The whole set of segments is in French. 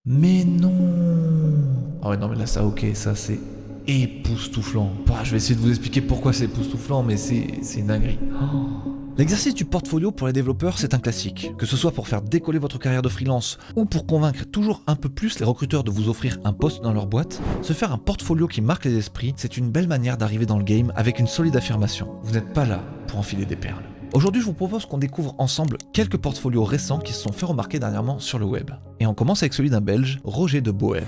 Mais non. Ah ouais, non, mais là, ça, ok, ça, c'est époustouflant. Bah, je vais essayer de vous expliquer pourquoi c'est époustouflant, mais c'est une dinguerie. Oh. L'exercice du portfolio pour les développeurs, c'est un classique. Que ce soit pour faire décoller votre carrière de freelance ou pour convaincre toujours un peu plus les recruteurs de vous offrir un poste dans leur boîte, se faire un portfolio qui marque les esprits, c'est une belle manière d'arriver dans le game avec une solide affirmation. Vous n'êtes pas là pour enfiler des perles. Aujourd'hui, je vous propose qu'on découvre ensemble quelques portfolios récents qui se sont fait remarquer dernièrement sur le web. Et on commence avec celui d'un Belge, Roger de Boève.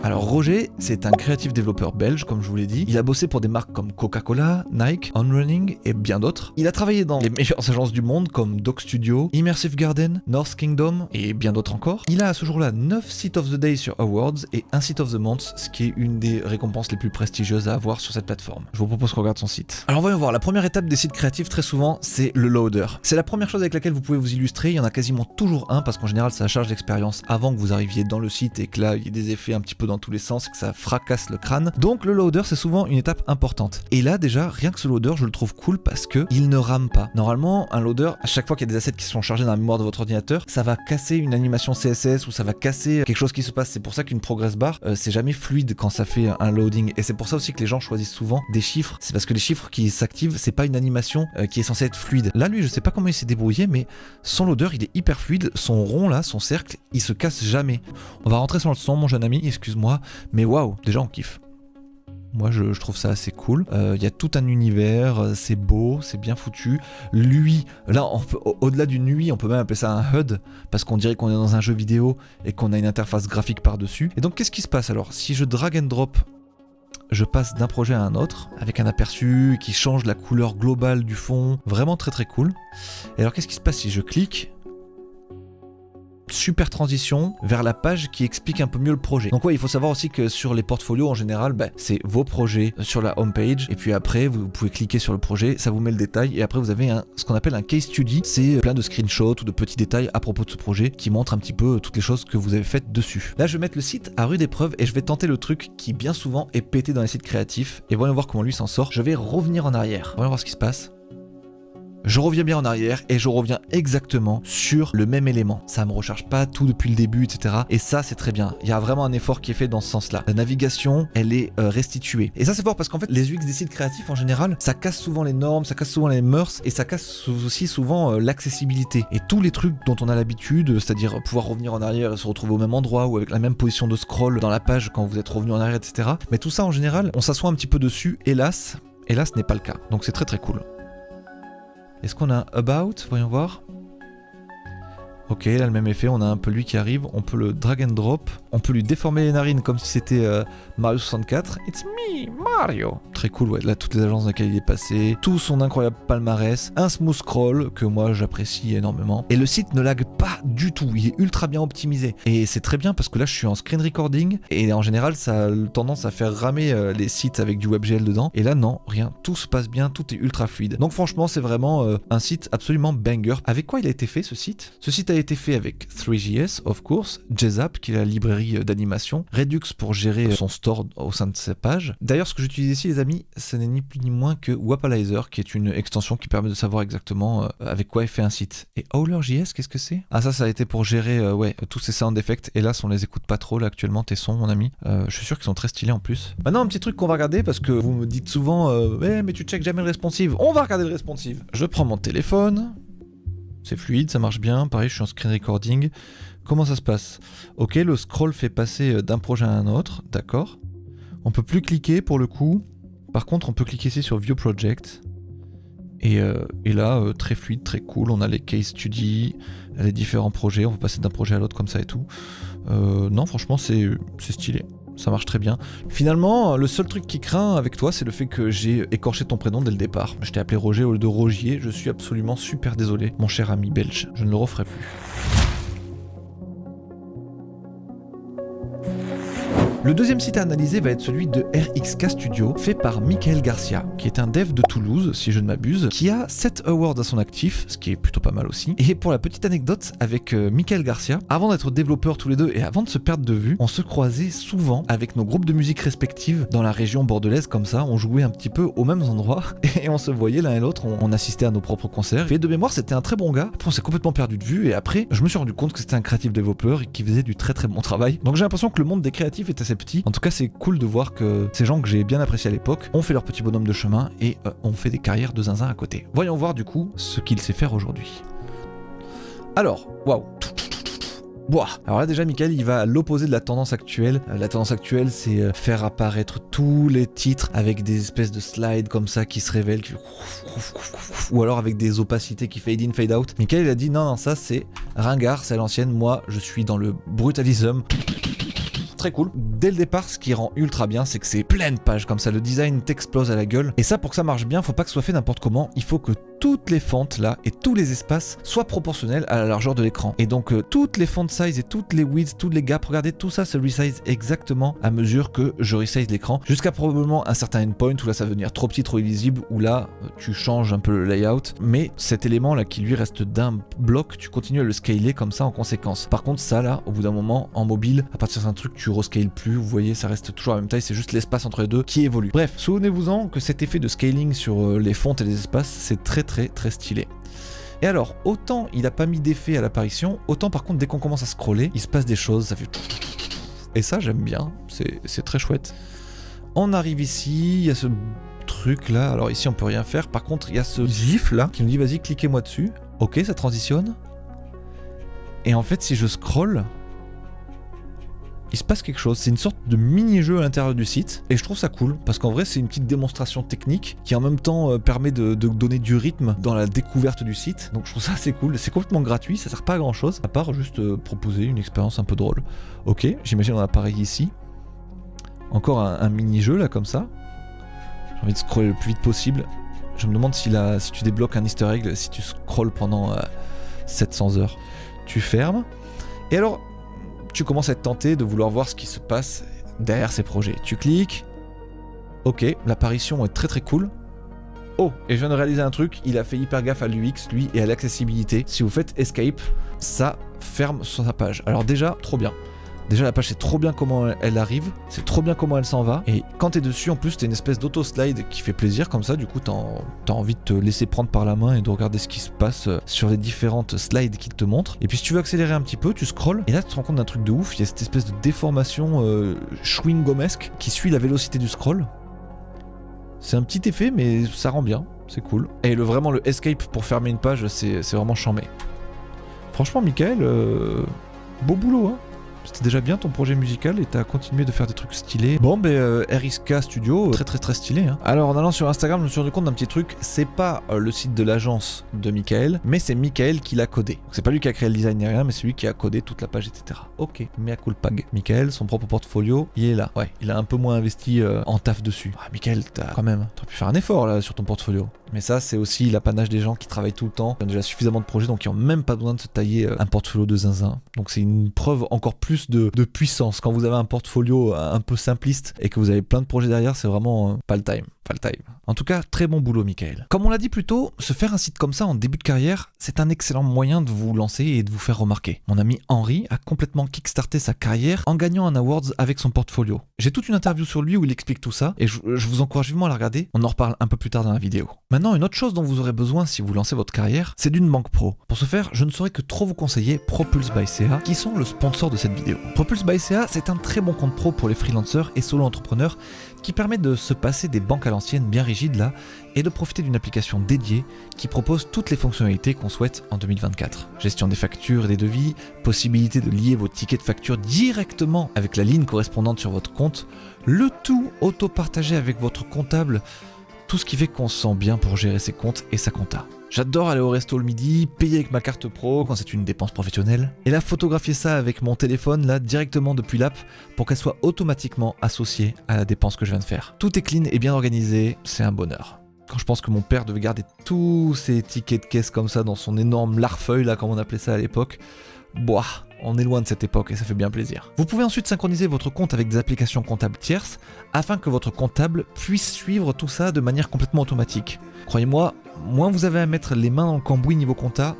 Alors Roger, c'est un créatif développeur belge, comme je vous l'ai dit. Il a bossé pour des marques comme Coca-Cola, Nike, On Running et bien d'autres. Il a travaillé dans les meilleures agences du monde comme Doc Studio, Immersive Garden, North Kingdom et bien d'autres encore. Il a à ce jour-là 9 Seat of the Day sur Awards et un Seat of the Month, ce qui est une des récompenses les plus prestigieuses à avoir sur cette plateforme. Je vous propose qu'on regarde son site. Alors voyons voir, la première étape des sites créatifs très souvent, c'est le loader. C'est la première chose avec laquelle vous pouvez vous illustrer, il y en a quasiment toujours un parce qu'en général ça charge l'expérience avant que vous arriviez dans le site et que là il y ait des effets un petit peu dans tous les sens, que ça fracasse le crâne. Donc le loader c'est souvent une étape importante. Et là déjà, rien que ce loader, je le trouve cool parce que il ne rame pas. Normalement, un loader, à chaque fois qu'il y a des assets qui sont chargés dans la mémoire de votre ordinateur, ça va casser une animation CSS ou ça va casser quelque chose qui se passe. C'est pour ça qu'une progress bar, c'est jamais fluide quand ça fait un loading. Et c'est pour ça aussi que les gens choisissent souvent des chiffres. C'est parce que les chiffres qui s'activent, c'est pas une animation qui est censée être fluide. Là, lui, je sais pas comment il s'est débrouillé, mais son loader, il est hyper fluide. Son rond là, son cercle, il se casse jamais. On va rentrer sur le son, mon jeune ami, excuse-moi. Mais waouh, déjà on kiffe. Moi je trouve ça assez cool. Il y a tout un univers, c'est beau, c'est bien foutu. L'UI, là au-delà d'une UI, on peut même appeler ça un HUD, parce qu'on dirait qu'on est dans un jeu vidéo et qu'on a une interface graphique par-dessus. Et donc qu'est-ce qui se passe alors? Si je drag and drop, je passe d'un projet à un autre, avec un aperçu qui change la couleur globale du fond, vraiment très très cool. Et alors qu'est-ce qui se passe si je clique? Super transition vers la page qui explique un peu mieux le projet. Donc ouais, il faut savoir aussi que sur les portfolios en général, c'est vos projets sur la homepage et puis après vous pouvez cliquer sur le projet, ça vous met le détail et après vous avez ce qu'on appelle un case study, c'est plein de screenshots ou de petits détails à propos de ce projet qui montrent un petit peu toutes les choses que vous avez faites dessus. Là je vais mettre le site à rude épreuve et je vais tenter le truc qui bien souvent est pété dans les sites créatifs et voyons voir comment lui s'en sort. Je vais revenir en arrière, voyons voir ce qui se passe. Je reviens bien en arrière et je reviens exactement sur le même élément. Ça me recharge pas tout depuis le début, etc. Et ça, c'est très bien. Il y a vraiment un effort qui est fait dans ce sens-là. La navigation, elle est restituée. Et ça, c'est fort parce qu'en fait, les UX des sites créatifs, en général, ça casse souvent les normes, ça casse souvent les mœurs et ça casse aussi souvent l'accessibilité. Et tous les trucs dont on a l'habitude, c'est-à-dire pouvoir revenir en arrière et se retrouver au même endroit ou avec la même position de scroll dans la page quand vous êtes revenu en arrière, etc. Mais tout ça, en général, on s'assoit un petit peu dessus. Hélas, ce n'est pas le cas. Donc c'est très très cool. Est-ce qu'on a un About? Voyons voir. Ok, là le même effet, on a un peu lui qui arrive, on peut le drag and drop, on peut lui déformer les narines comme si c'était Mario 64. It's me, Mario! Très cool, ouais, là toutes les agences dans lesquelles il est passé, tout son incroyable palmarès, un smooth scroll que moi j'apprécie énormément. Et le site ne lag pas du tout, il est ultra bien optimisé. Et c'est très bien parce que là je suis en screen recording et en général ça a tendance à faire ramer les sites avec du WebGL dedans. Et là non, rien, tout se passe bien, tout est ultra fluide. Donc franchement c'est vraiment un site absolument banger. Avec quoi il a été fait ce site? Ce site a été fait avec 3JS, of course, JZap, qui est la librairie d'animation, Redux pour gérer son store au sein de sa page. D'ailleurs, ce que j'utilise ici, les amis, ce n'est ni plus ni moins que Wapalizer, qui est une extension qui permet de savoir exactement avec quoi est fait un site. Et Howler.js, qu'est-ce que c'est? Ah, ça a été pour gérer tous ces sound effects. Hélas, on les écoute pas trop là actuellement, tes sons, mon ami. Je suis sûr qu'ils sont très stylés en plus. Maintenant, un petit truc qu'on va regarder, parce que vous me dites souvent, mais tu checkes jamais le responsive. On va regarder le responsive. Je prends mon téléphone. C'est fluide, ça marche bien. Pareil, je suis en screen recording. Comment ça se passe? Ok, le scroll fait passer d'un projet à un autre, d'accord. On peut plus cliquer pour le coup. Par contre, on peut cliquer ici sur View Project. Et là, très fluide, très cool. On a les case studies, les différents projets. On peut passer d'un projet à l'autre comme ça et tout. Non, franchement, c'est stylé. Ça marche très bien. Finalement, le seul truc qui craint avec toi, c'est le fait que j'ai écorché ton prénom dès le départ. Je t'ai appelé Roger au lieu de Rogier. Je suis absolument super désolé, mon cher ami belge. Je ne le referai plus. Le deuxième site à analyser va être celui de RXK Studio, fait par Michael Garcia, qui est un dev de Toulouse, si je ne m'abuse, qui a 7 awards à son actif, ce qui est plutôt pas mal aussi. Et pour la petite anecdote, avec Michael Garcia, avant d'être développeurs tous les deux et avant de se perdre de vue, on se croisait souvent avec nos groupes de musique respectifs dans la région bordelaise, comme ça, on jouait un petit peu aux mêmes endroits et on se voyait l'un et l'autre, on assistait à nos propres concerts. Et de mémoire, c'était un très bon gars. Après, on s'est complètement perdu de vue et après, je me suis rendu compte que c'était un créatif développeur et qui faisait du très très bon travail. Donc j'ai l'impression que le monde des créatifs est assez petit. En tout cas, c'est cool de voir que ces gens que j'ai bien appréciés à l'époque ont fait leur petit bonhomme de chemin et ont fait des carrières de zinzin à côté. Voyons voir du coup ce qu'il sait faire aujourd'hui. Alors, waouh. Alors là déjà Michael il va à l'opposé de la tendance actuelle. La tendance actuelle c'est faire apparaître tous les titres avec des espèces de slides comme ça qui se révèlent, ou alors avec des opacités qui fade in, fade out. Michael il a dit non ça c'est ringard, c'est à l'ancienne, moi je suis dans le brutalisme. Très cool. Dès le départ, ce qui rend ultra bien, c'est que c'est plein de pages comme ça. Le design t'explose à la gueule. Et ça, pour que ça marche bien, faut pas que ce soit fait n'importe comment. Il faut que toutes les fontes là et tous les espaces soient proportionnels à la largeur de l'écran. Et donc toutes les font size et toutes les widths, toutes les gaps, regardez, tout ça se resize exactement à mesure que je resize l'écran. Jusqu'à probablement un certain endpoint où là ça va devenir trop petit, trop illisible, où là tu changes un peu le layout. Mais cet élément là qui lui reste d'un bloc, tu continues à le scaler comme ça en conséquence. Par contre ça là, au bout d'un moment, en mobile, à partir d'un truc, tu rescales plus, vous voyez, ça reste toujours à la même taille, c'est juste l'espace entre les deux qui évolue. Bref, souvenez-vous-en que cet effet de scaling sur les fontes et les espaces, c'est très stylé. Et alors, autant il a pas mis d'effet à l'apparition, autant par contre dès qu'on commence à scroller, il se passe des choses, ça fait... Et ça j'aime bien, c'est très chouette. On arrive ici, il y a ce truc là, alors ici on peut rien faire, par contre il y a ce gif là qui nous dit vas-y cliquez-moi dessus, ok ça transitionne. Et en fait si je scrolle, il se passe quelque chose, c'est une sorte de mini-jeu à l'intérieur du site, et je trouve ça cool, parce qu'en vrai c'est une petite démonstration technique, qui en même temps permet de donner du rythme dans la découverte du site, donc je trouve ça assez cool, c'est complètement gratuit, ça sert pas à grand chose, à part juste proposer une expérience un peu drôle. Ok, j'imagine on a pareil ici, encore un mini-jeu là comme ça, j'ai envie de scroller le plus vite possible, je me demande si tu débloques un easter egg, si tu scrolles pendant 700 heures, tu fermes, et alors... tu commences à être tenté de vouloir voir ce qui se passe derrière ces projets. Tu cliques, ok, l'apparition est très cool. Oh, et je viens de réaliser un truc, il a fait hyper gaffe à l'UX, lui, et à l'accessibilité. Si vous faites Escape, ça ferme sur sa page. Alors déjà, trop bien. Déjà la page c'est trop bien comment elle arrive, c'est trop bien comment elle s'en va, et quand t'es dessus en plus t'as une espèce d'auto-slide qui fait plaisir comme ça, du coup t'as envie de te laisser prendre par la main et de regarder ce qui se passe sur les différentes slides qu'il te montre. Et puis si tu veux accélérer un petit peu, tu scrolles, et là tu te rends compte d'un truc de ouf, il y a cette espèce de déformation chewing-gomesque qui suit la vélocité du scroll. C'est un petit effet mais ça rend bien, c'est cool. Et vraiment le escape pour fermer une page c'est vraiment charmé. Franchement Michael, beau boulot hein. C'était déjà bien ton projet musical et t'as continué de faire des trucs stylés. Bon RXK Studio, très stylé hein. Alors en allant sur Instagram, je me suis rendu compte d'un petit truc, c'est pas le site de l'agence de Michael, mais c'est Michael qui l'a codé. C'est pas lui qui a créé le design ni rien, mais c'est lui qui a codé toute la page, etc. Ok, mea culpa. Michael, son propre portfolio, il est là. Ouais, il a un peu moins investi en taf dessus. Ah Michael, t'aurais pu faire un effort là sur ton portfolio. Mais ça, c'est aussi l'apanage des gens qui travaillent tout le temps, qui ont déjà suffisamment de projets, donc qui ont même pas besoin de se tailler un portfolio de zinzin. Donc c'est une preuve encore plus de puissance. Quand vous avez un portfolio un peu simpliste et que vous avez plein de projets derrière, c'est vraiment pas le time. En tout cas, très bon boulot, Michael. Comme on l'a dit plus tôt, se faire un site comme ça en début de carrière, c'est un excellent moyen de vous lancer et de vous faire remarquer. Mon ami Henri a complètement kickstarté sa carrière en gagnant un awards avec son portfolio. J'ai toute une interview sur lui où il explique tout ça et je vous encourage vivement à la regarder. On en reparle un peu plus tard dans la vidéo. Maintenant, une autre chose dont vous aurez besoin si vous lancez votre carrière, c'est d'une banque pro. Pour ce faire, je ne saurais que trop vous conseiller Propulse by CA, qui sont le sponsor de cette vidéo. Propulse by CA, c'est un très bon compte pro pour les freelancers et solo entrepreneurs qui permet de se passer des banques à l'ancienne bien rigides là et de profiter d'une application dédiée qui propose toutes les fonctionnalités qu'on souhaite en 2024. Gestion des factures et des devis, possibilité de lier vos tickets de facture directement avec la ligne correspondante sur votre compte, le tout auto-partagé avec votre comptable, tout ce qui fait qu'on se sent bien pour gérer ses comptes et sa compta. J'adore aller au resto le midi, payer avec ma carte pro quand c'est une dépense professionnelle, et là photographier ça avec mon téléphone là directement depuis l'app pour qu'elle soit automatiquement associée à la dépense que je viens de faire. Tout est clean et bien organisé, c'est un bonheur. Quand je pense que mon père devait garder tous ses tickets de caisse comme ça dans son énorme larfeuille là comme on appelait ça à l'époque, boah, on est loin de cette époque et ça fait bien plaisir. Vous pouvez ensuite synchroniser votre compte avec des applications comptables tierces afin que votre comptable puisse suivre tout ça de manière complètement automatique. Croyez-moi, moins vous avez à mettre les mains dans le cambouis niveau compta,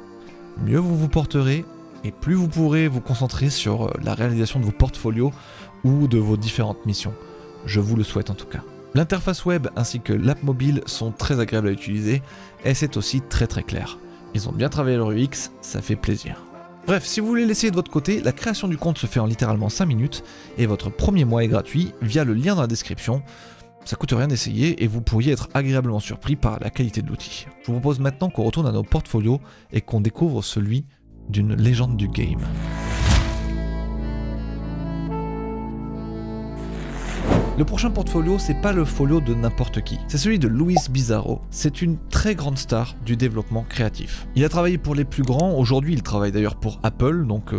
mieux vous vous porterez et plus vous pourrez vous concentrer sur la réalisation de vos portfolios ou de vos différentes missions. Je vous le souhaite en tout cas. L'interface web ainsi que l'app mobile sont très agréables à utiliser et c'est aussi très clair. Ils ont bien travaillé leur UX, ça fait plaisir. Bref, si vous voulez l'essayer de votre côté, la création du compte se fait en littéralement 5 minutes et votre premier mois est gratuit via le lien dans la description. Ça coûte rien d'essayer et vous pourriez être agréablement surpris par la qualité de l'outil. Je vous propose maintenant qu'on retourne à nos portfolios et qu'on découvre celui d'une légende du game. Le prochain portfolio, c'est pas le folio de n'importe qui, c'est celui de Luis Bizarro. C'est une très grande star du développement créatif. Il a travaillé pour les plus grands, aujourd'hui il travaille d'ailleurs pour Apple, donc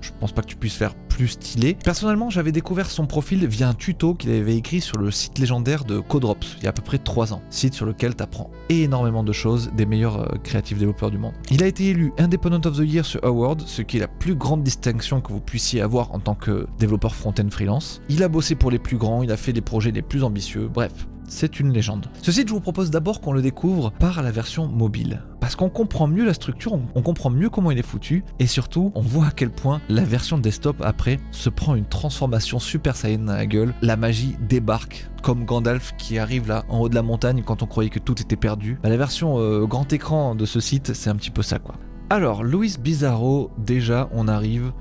je pense pas que tu puisses faire plus stylé. Personnellement, j'avais découvert son profil via un tuto qu'il avait écrit sur le site légendaire de Codrops, il y a à peu près 3 ans. Site sur lequel tu apprends énormément de choses des meilleurs créatifs développeurs du monde. Il a été élu Independent of the Year sur Award, ce qui est la plus grande distinction que vous puissiez avoir en tant que développeur front-end freelance. Il a bossé pour les plus grands, il a fait les projets les plus ambitieux, bref. C'est une légende. Ce site, je vous propose d'abord qu'on le découvre par la version mobile. Parce qu'on comprend mieux la structure, on comprend mieux comment il est foutu, et surtout, on voit à quel point la version desktop, après, se prend une transformation Super Saiyan dans la gueule. La magie débarque, comme Gandalf qui arrive là, en haut de la montagne, quand on croyait que tout était perdu. La version grand écran de ce site, c'est un petit peu ça, quoi. Alors, Luis Bizarro, déjà, on arrive,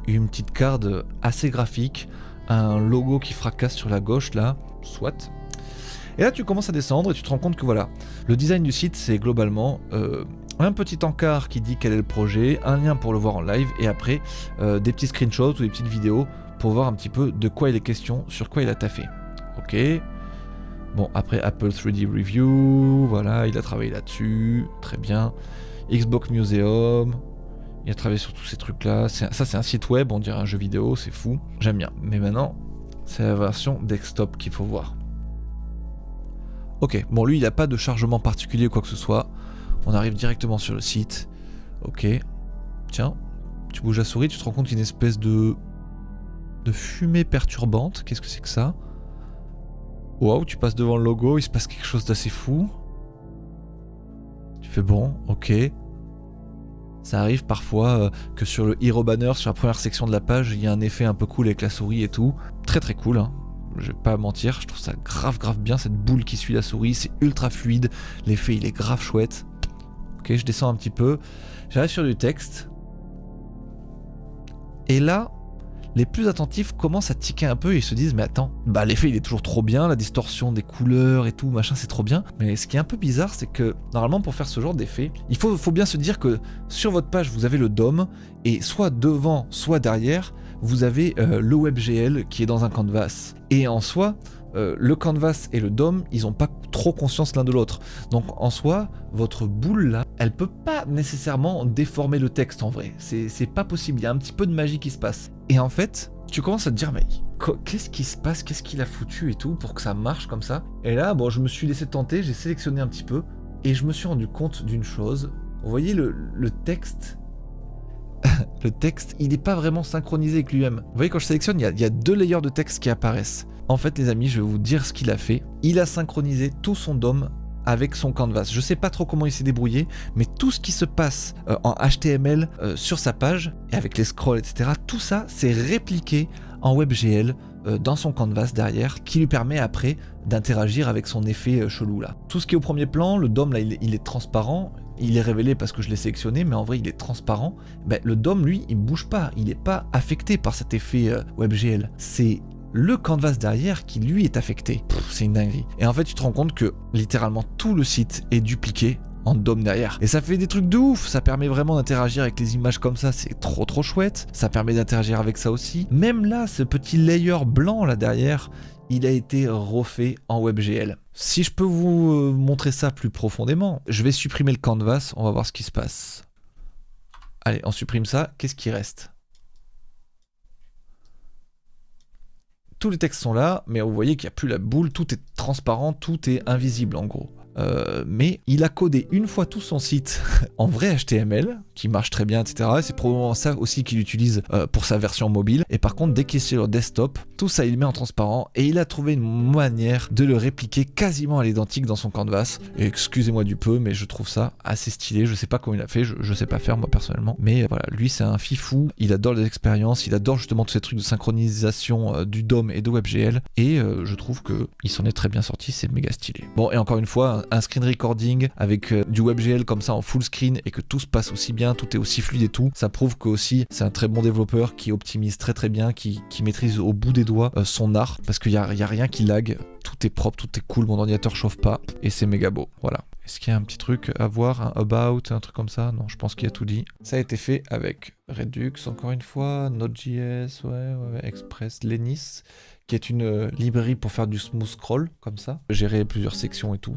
une petite carte assez graphique, un logo qui fracasse sur la gauche, là, soit... Et là tu commences à descendre et tu te rends compte que voilà, le design du site c'est globalement un petit encart qui dit quel est le projet, un lien pour le voir en live et après des petits screenshots ou des petites vidéos pour voir un petit peu de quoi il est question, sur quoi il a taffé. Ok, bon après Apple 3D Review, voilà, il a travaillé là-dessus, très bien. Xbox Museum, il a travaillé sur tous ces trucs là, ça c'est un site web, on dirait un jeu vidéo, c'est fou, j'aime bien. Mais maintenant, c'est la version desktop qu'il faut voir. Ok, bon lui il n'a pas de chargement particulier ou quoi que ce soit. On arrive directement sur le site. Ok. Tiens, tu bouges la souris, tu te rends compte qu'il y a une espèce de fumée perturbante. Qu'est-ce que c'est que ça? Waouh, tu passes devant le logo, il se passe quelque chose d'assez fou. Tu fais bon, ok. Ça arrive parfois que sur le hero banner, sur la première section de la page, il y a un effet un peu cool avec la souris et tout. Très cool, hein. Je vais pas mentir, je trouve ça grave bien, cette boule qui suit la souris, c'est ultra fluide, l'effet il est grave chouette. Ok, je descends un petit peu, j'arrive sur du texte. Et là, les plus attentifs commencent à tiquer un peu et ils se disent mais attends, bah l'effet il est toujours trop bien, la distorsion des couleurs et tout, machin c'est trop bien. Mais ce qui est un peu bizarre c'est que normalement pour faire ce genre d'effet, il faut bien se dire que sur votre page vous avez le DOM et soit devant soit derrière, vous avez le WebGL qui est dans un canvas. Et en soi, le canvas et le DOM, ils n'ont pas trop conscience l'un de l'autre. Donc en soi, votre boule là, elle peut pas nécessairement déformer le texte en vrai. C'est pas possible, il y a un petit peu de magie qui se passe. Et en fait, tu commences à te dire, mais qu'est-ce qui se passe, qu'est-ce qu'il a foutu et tout pour que ça marche comme ça. Et là, bon, je me suis laissé tenter, j'ai sélectionné un petit peu, et je me suis rendu compte d'une chose. Vous voyez le texte le texte, il n'est pas vraiment synchronisé avec lui-même. Vous voyez, quand je sélectionne, il y a 2 layers de texte qui apparaissent. En fait, les amis, je vais vous dire ce qu'il a fait. Il a synchronisé tout son DOM avec son canvas. Je sais pas trop comment il s'est débrouillé, mais tout ce qui se passe en HTML sur sa page, et avec les scrolls, etc., tout ça, c'est répliqué en WebGL dans son canvas derrière, qui lui permet après d'interagir avec son effet chelou là. Tout ce qui est au premier plan, le DOM là, il est transparent. Il est révélé parce que je l'ai sélectionné, mais en vrai il est transparent. Ben, le DOM lui, il bouge pas, il n'est pas affecté par cet effet WebGL. C'est le canvas derrière qui lui est affecté. C'est une dinguerie. Et en fait tu te rends compte que littéralement tout le site est dupliqué en DOM derrière. Et ça fait des trucs de ouf, ça permet vraiment d'interagir avec les images comme ça, c'est trop chouette. Ça permet d'interagir avec ça aussi. Même là, ce petit layer blanc là derrière, il a été refait en WebGL. Si je peux vous montrer ça plus profondément, je vais supprimer le canvas, on va voir ce qui se passe. Allez, on supprime ça, qu'est-ce qui reste? Tous les textes sont là, mais vous voyez qu'il n'y a plus la boule, tout est transparent, tout est invisible en gros. mais il a codé une fois tout son site en vrai HTML, qui marche très bien, etc. Et c'est probablement ça aussi qu'il utilise pour sa version mobile. Et par contre, dès qu'il est sur le desktop, tout ça il le met en transparent et il a trouvé une manière de le répliquer quasiment à l'identique dans son canvas. Et excusez-moi du peu, mais je trouve ça assez stylé. Je sais pas comment il a fait, je sais pas faire moi personnellement. Mais voilà, lui c'est un fifou, il adore les expériences, il adore justement tous ces trucs de synchronisation du DOM et de WebGL. Et je trouve qu'il s'en est très bien sorti, c'est méga stylé. Bon, et encore une fois, un screen recording avec du WebGL comme ça en full screen et que tout se passe aussi bien, tout est aussi fluide et tout, ça prouve que aussi c'est un très bon développeur qui optimise très très bien, qui maîtrise au bout des doigts son art, parce qu'il y a rien qui lag, tout est propre, tout est cool, mon ordinateur chauffe pas et c'est méga beau. Voilà. Est-ce qu'il y a un petit truc à voir, un about, un truc comme ça? Non, je pense qu'il y a tout dit. Ça a été fait avec Redux, encore une fois, Node.js, ouais, Express, Lenis, qui est une librairie pour faire du smooth scroll, comme ça, gérer plusieurs sections et tout.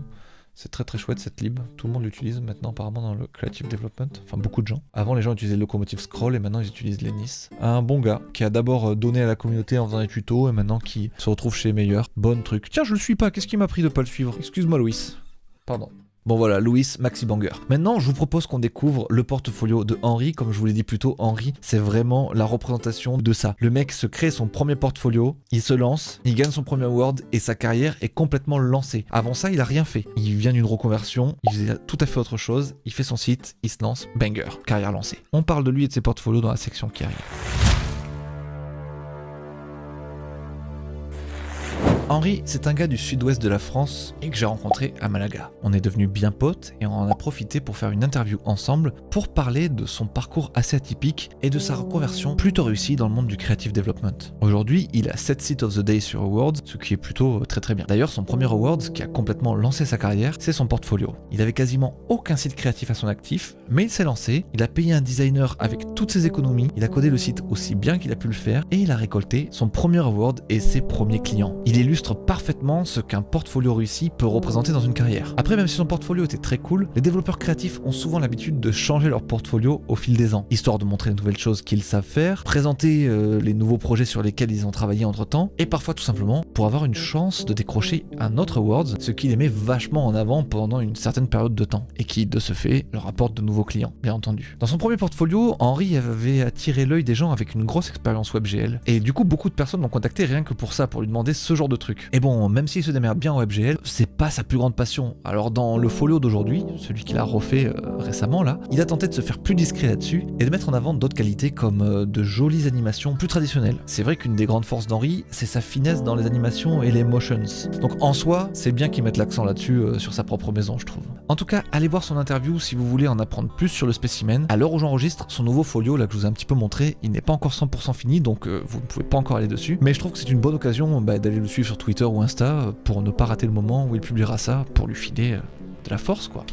C'est très très chouette cette lib, tout le monde l'utilise maintenant apparemment dans le creative development, enfin beaucoup de gens. Avant les gens utilisaient Locomotive Scroll et maintenant ils utilisent Lenis. Un bon gars qui a d'abord donné à la communauté en faisant des tutos et maintenant qui se retrouve chez Meilleur. Bon truc. Tiens, je le suis pas, qu'est-ce qui m'a pris de pas le suivre? Excuse-moi Louis. Pardon. Bon voilà, Louis Maxi Banger. Maintenant, je vous propose qu'on découvre le portfolio de Henri. Comme je vous l'ai dit plus tôt, Henri, c'est vraiment la représentation de ça. Le mec se crée son premier portfolio, il se lance, il gagne son premier award et sa carrière est complètement lancée. Avant ça, il a rien fait. Il vient d'une reconversion, il faisait tout à fait autre chose, il fait son site, il se lance, banger, carrière lancée. On parle de lui et de ses portfolios dans la section qui arrive. Henri, c'est un gars du sud-ouest de la France et que j'ai rencontré à Malaga. On est devenus bien potes et on en a profité pour faire une interview ensemble pour parler de son parcours assez atypique et de sa reconversion plutôt réussie dans le monde du creative development. Aujourd'hui, il a 7 Seat of the Day sur Awards, ce qui est plutôt très très bien. D'ailleurs, son premier Awards, qui a complètement lancé sa carrière, c'est son portfolio. Il avait quasiment aucun site créatif à son actif, mais il s'est lancé, il a payé un designer avec toutes ses économies, il a codé le site aussi bien qu'il a pu le faire et il a récolté son premier award et ses premiers clients. Il illustre parfaitement ce qu'un portfolio réussi peut représenter dans une carrière. Après, même si son portfolio était très cool, les développeurs créatifs ont souvent l'habitude de changer leur portfolio au fil des ans, histoire de montrer de nouvelles choses qu'ils savent faire, présenter les nouveaux projets sur lesquels ils ont travaillé entre temps, et parfois tout simplement pour avoir une chance de décrocher un autre award, ce qui les met vachement en avant pendant une certaine période de temps, et qui de ce fait leur apporte de nouveaux clients, bien entendu. Dans son premier portfolio, Henri avait attiré l'œil des gens avec une grosse expérience WebGL, et du coup beaucoup de personnes l'ont contacté rien que pour ça, pour lui demander ce genre de truc. Et bon, même s'il se démerde bien en WebGL, c'est pas sa plus grande passion. Alors dans le folio d'aujourd'hui, celui qu'il a refait récemment là, il a tenté de se faire plus discret là-dessus et de mettre en avant d'autres qualités comme de jolies animations plus traditionnelles. C'est vrai qu'une des grandes forces d'Henri, c'est sa finesse dans les animations et les motions. Donc en soi, c'est bien qu'il mette l'accent là-dessus sur sa propre maison, je trouve. En tout cas, allez voir son interview si vous voulez en apprendre plus sur le spécimen. À l'heure où j'enregistre, son nouveau folio là que je vous ai un petit peu montré, il n'est pas encore 100% fini, donc vous ne pouvez pas encore aller dessus. Mais je trouve que c'est une bonne occasion d'aller le suivre sur Twitter ou Insta pour ne pas rater le moment où il publiera ça, pour lui filer de la force quoi.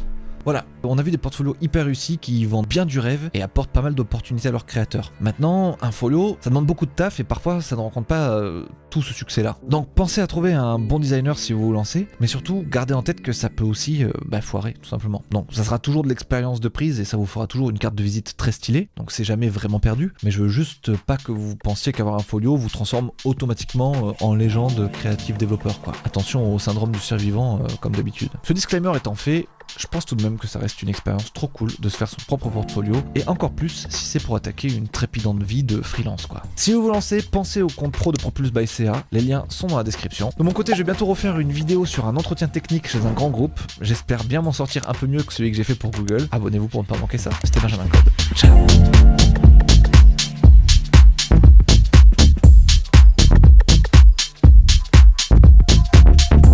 Voilà, on a vu des portfolios hyper réussis qui vendent bien du rêve et apportent pas mal d'opportunités à leurs créateurs. Maintenant, un folio, ça demande beaucoup de taf et parfois ça ne rencontre pas tout ce succès-là. Donc pensez à trouver un bon designer si vous vous lancez, mais surtout gardez en tête que ça peut aussi foirer tout simplement. Donc ça sera toujours de l'expérience de prise et ça vous fera toujours une carte de visite très stylée, donc c'est jamais vraiment perdu, mais je veux juste pas que vous pensiez qu'avoir un folio vous transforme automatiquement en légende créative développeur quoi. Attention au syndrome du survivant comme d'habitude. Ce disclaimer étant fait, je pense tout de même que ça reste une expérience trop cool de se faire son propre portfolio, et encore plus si c'est pour attaquer une trépidante vie de freelance quoi. Si vous vous lancez, pensez au compte pro de Propulse by CA, les liens sont dans la description. De mon côté, je vais bientôt refaire une vidéo sur un entretien technique chez un grand groupe, j'espère bien m'en sortir un peu mieux que celui que j'ai fait pour Google. Abonnez-vous pour ne pas manquer ça. C'était Benjamin Code. Ciao.